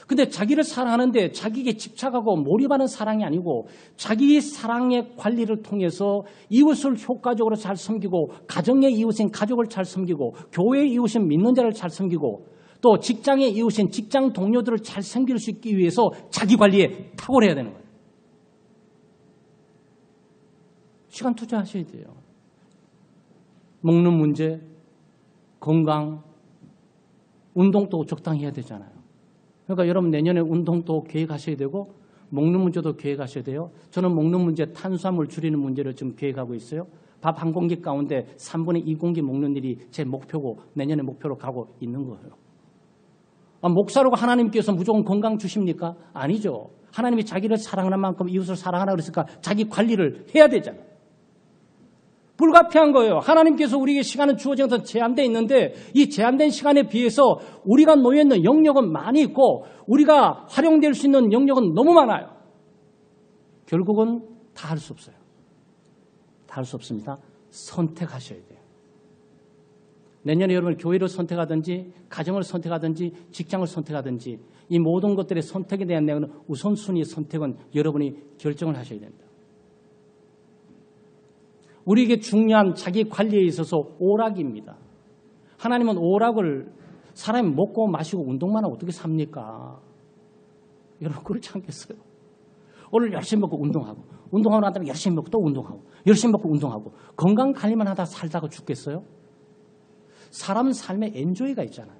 근데 자기를 사랑하는데 자기에게 집착하고 몰입하는 사랑이 아니고 자기 사랑의 관리를 통해서 이웃을 효과적으로 잘 섬기고 가정의 이웃인 가족을 잘 섬기고 교회의 이웃인 믿는 자를 잘 섬기고 또 직장의 이웃인 직장 동료들을 잘 섬길 수 있기 위해서 자기 관리에 탁월해야 되는 거예요. 시간 투자하셔야 돼요. 먹는 문제, 건강, 운동도 적당히 해야 되잖아요. 그러니까 여러분 내년에 운동도 계획하셔야 되고 먹는 문제도 계획하셔야 돼요. 저는 먹는 문제, 탄수화물 줄이는 문제를 지금 계획하고 있어요. 밥 한 공기 가운데 3분의 2공기 먹는 일이 제 목표고 내년의 목표로 가고 있는 거예요. 목사라고 하나님께서 무조건 건강 주십니까? 아니죠. 하나님이 자기를 사랑하는 만큼 이웃을 사랑하라 그랬으니까 자기 관리를 해야 되잖아요. 불가피한 거예요. 하나님께서 우리에게 시간은 주어진 것은 제한되어 있는데 이 제한된 시간에 비해서 우리가 놓여있는 영역은 많이 있고 우리가 활용될 수 있는 영역은 너무 많아요. 결국은 다 할 수 없어요. 다 할 수 없습니다. 선택하셔야 돼요. 내년에 여러분 교회를 선택하든지 가정을 선택하든지 직장을 선택하든지 이 모든 것들의 선택에 대한 우선순위의 선택은 여러분이 결정을 하셔야 된다. 우리에게 중요한 자기 관리에 있어서 오락입니다. 하나님은 오락을 사람이 먹고 마시고 운동만 하고 어떻게 삽니까? 여러분 그렇지 않겠어요? 오늘 열심히 먹고 운동하고 운동하고 난 다음에 열심히 먹고 또 운동하고 열심히 먹고 운동하고 건강관리만 하다 살다가 죽겠어요? 사람 삶에 엔조이가 있잖아요.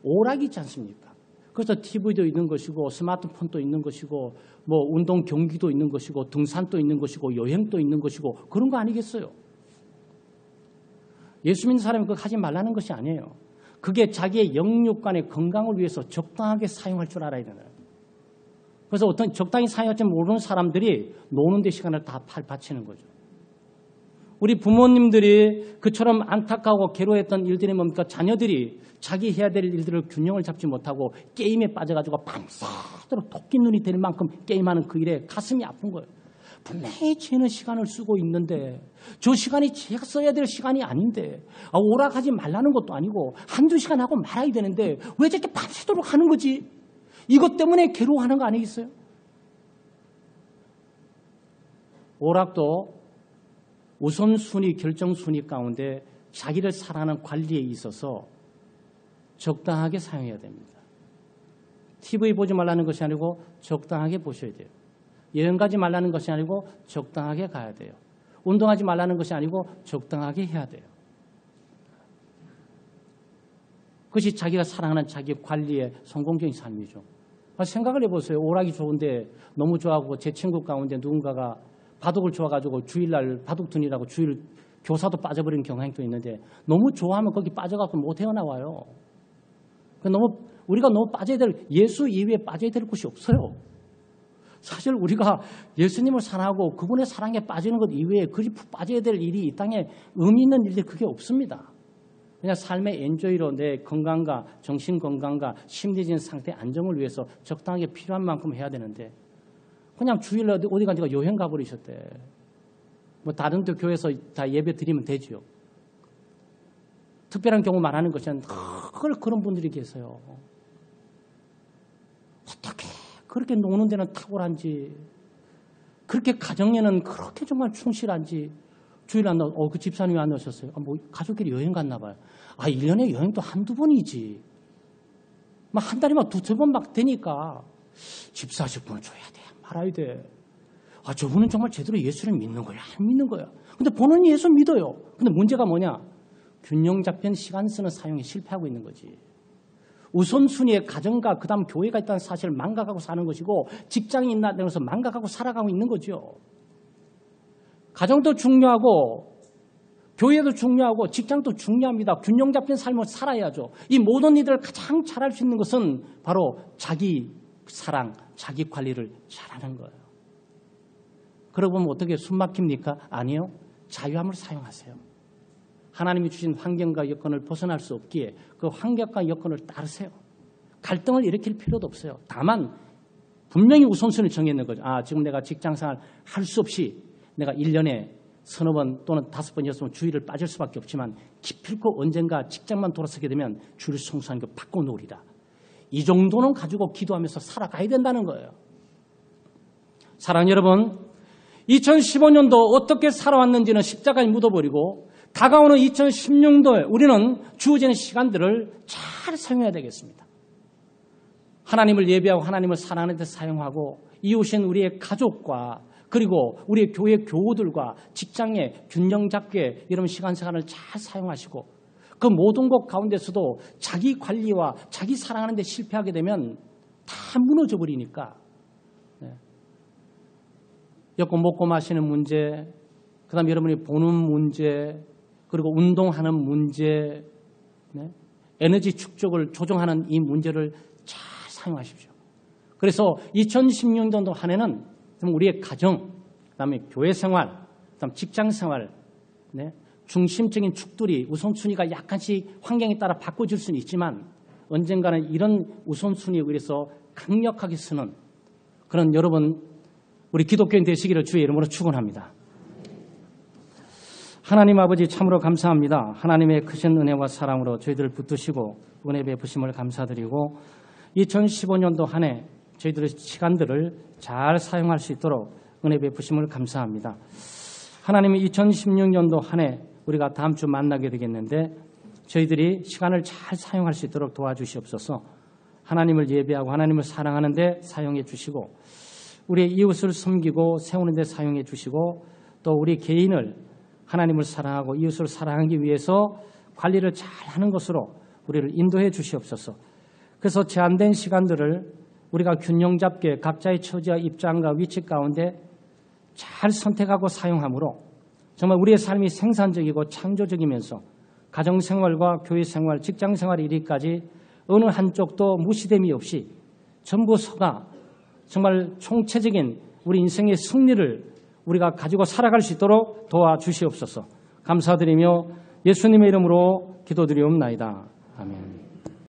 오락이 있지 않습니까? 그래서 TV도 있는 것이고 스마트폰도 있는 것이고 뭐 운동 경기도 있는 것이고 등산도 있는 것이고 여행도 있는 것이고 그런 거 아니겠어요? 예수 믿는 사람이 그거 하지 말라는 것이 아니에요. 그게 자기의 영육간의 건강을 위해서 적당하게 사용할 줄 알아야 되나요? 그래서 어떤 적당히 사용할지 모르는 사람들이 노는 데 시간을 다 바치는 거죠. 우리 부모님들이 그처럼 안타까워 괴로워했던 일들이 뭡니까? 자녀들이 자기 해야 될 일들을 균형을 잡지 못하고 게임에 빠져가지고 밤새도록 토끼 눈이 될 만큼 게임하는 그 일에 가슴이 아픈 거예요. 분명히 쟤는 시간을 쓰고 있는데 저 시간이 제가 써야 될 시간이 아닌데 오락하지 말라는 것도 아니고 한두 시간 하고 말아야 되는데 왜 저렇게 밤새도록 하는 거지? 이것 때문에 괴로워하는 거 아니겠어요? 오락도 우선순위, 결정순위 가운데 자기를 사랑하는 관리에 있어서 적당하게 사용해야 됩니다. TV 보지 말라는 것이 아니고 적당하게 보셔야 돼요. 여행 가지 말라는 것이 아니고 적당하게 가야 돼요. 운동하지 말라는 것이 아니고 적당하게 해야 돼요. 그것이 자기가 사랑하는 자기 관리의 성공적인 삶이죠. 생각을 해보세요. 오락이 좋은데 너무 좋아하고 제 친구 가운데 누군가가 바둑을 좋아가지고 주일날 바둑tun이라고 주일 교사도 빠져버리는 경향도 있는데 너무 좋아하면 거기 빠져갖고 못 헤어나와요. 우리가 너무 빠져야 될 예수 이외에 빠져야 될 곳이 없어요. 사실 우리가 예수님을 사랑하고 그분의 사랑에 빠지는 것 이외에 그리 빠져야 될 일이 이 땅에 의미 있는 일들이 그게 없습니다. 그냥 삶의 엔조이로 내 건강과 정신 건강과 심리적인 상태 안정을 위해서 적당하게 필요한 만큼 해야 되는데 그냥 주일 어디 가니까 여행 가버리셨대. 뭐 다른 데 교회에서 다 예배 드리면 되지요. 특별한 경우 말하는 것이 아니라 그런 분들이 계세요. 어떻게 그렇게 노는 데는 탁월한지 그렇게 가정에는 그렇게 정말 충실한지 주일 안 나오, 그 집사님이 안 나오셨어요. 뭐 가족끼리 여행 갔나 봐요. 1년에 여행도 한두 번이지. 막 한 달에 막 두세 번 막 되니까 집사직분을 줘야 돼. 말아야 돼. 저분은 정말 제대로 예수를 믿는 거야? 안 믿는 거야? 근데 본인이 예수 믿어요. 근데 문제가 뭐냐? 균형 잡힌 시간 쓰는 사용에 실패하고 있는 거지. 우선순위에 가정과 그 다음 교회가 있다는 사실을 망각하고 사는 것이고 직장이 있다면서 망각하고 살아가고 있는 거죠. 가정도 중요하고 교회도 중요하고 직장도 중요합니다. 균형 잡힌 삶을 살아야죠. 이 모든 일들을 가장 잘할 수 있는 것은 바로 자기 사랑, 자기 관리를 잘하는 거예요. 그러고 보면 어떻게 숨 막힙니까? 아니요. 자유함을 사용하세요. 하나님이 주신 환경과 여건을 벗어날 수 없기에 그 환경과 여건을 따르세요. 갈등을 일으킬 필요도 없어요. 다만 분명히 우선순위를 정해있는 거죠. 지금 내가 직장생활 할 수 없이 내가 1년에 서너 번 또는 5번, 6번 주일을 빠질 수밖에 없지만 기필코 언젠가 직장만 돌아서게 되면 주일 성수하는 거 바꿔놓으리라. 이 정도는 가지고 기도하면서 살아가야 된다는 거예요. 사랑하는 여러분, 2015년도 어떻게 살아왔는지는 십자가에 묻어버리고 다가오는 2016년도에 우리는 주어지는 시간들을 잘 사용해야 되겠습니다. 하나님을 예배하고 하나님을 사랑하는 데 사용하고 이웃인 우리의 가족과 그리고 우리의 교회 교우들과 직장의 균형 잡게 이런 시간 생활을 잘 사용하시고 그 모든 것 가운데서도 자기 관리와 자기 사랑하는 데 실패하게 되면 다 무너져 버리니까 먹고 먹고 마시는 문제, 그 다음에 여러분이 보는 문제, 그리고 운동하는 문제, 에너지 축적을 조정하는 이 문제를 잘 사용하십시오. 그래서 2016년도 한 해는 우리의 가정, 그다음에 교회 생활, 그다음 직장 생활, 중심적인 축들이 우선순위가 약간씩 환경에 따라 바꿔질 수는 있지만 언젠가는 이런 우선순위에 의해서 강력하게 쓰는 그런 여러분 우리 기독교인 되시기를 주의 이름으로 축원합니다. 하나님 아버지 참으로 감사합니다. 하나님의 크신 은혜와 사랑으로 저희들을 붙드시고 은혜 베푸심을 감사드리고 2015년도 한 해 저희들의 시간들을 잘 사용할 수 있도록 은혜 베푸심을 감사합니다. 하나님이 2016년도 한 해 우리가 다음 주 만나게 되겠는데 저희들이 시간을 잘 사용할 수 있도록 도와주시옵소서. 하나님을 예배하고 하나님을 사랑하는 데 사용해 주시고 우리의 이웃을 섬기고 세우는 데 사용해 주시고 또 우리 개인을 하나님을 사랑하고 이웃을 사랑하기 위해서 관리를 잘 하는 것으로 우리를 인도해 주시옵소서. 그래서 제한된 시간들을 우리가 균형 잡게 각자의 처지와 입장과 위치 가운데 잘 선택하고 사용함으로 정말 우리의 삶이 생산적이고 창조적이면서 가정생활과 교회생활, 직장생활 이르기까지 어느 한쪽도 무시됨이 없이 전부 서가 정말 총체적인 우리 인생의 승리를 우리가 가지고 살아갈 수 있도록 도와주시옵소서. 감사드리며 예수님의 이름으로 기도드리옵나이다. 아멘.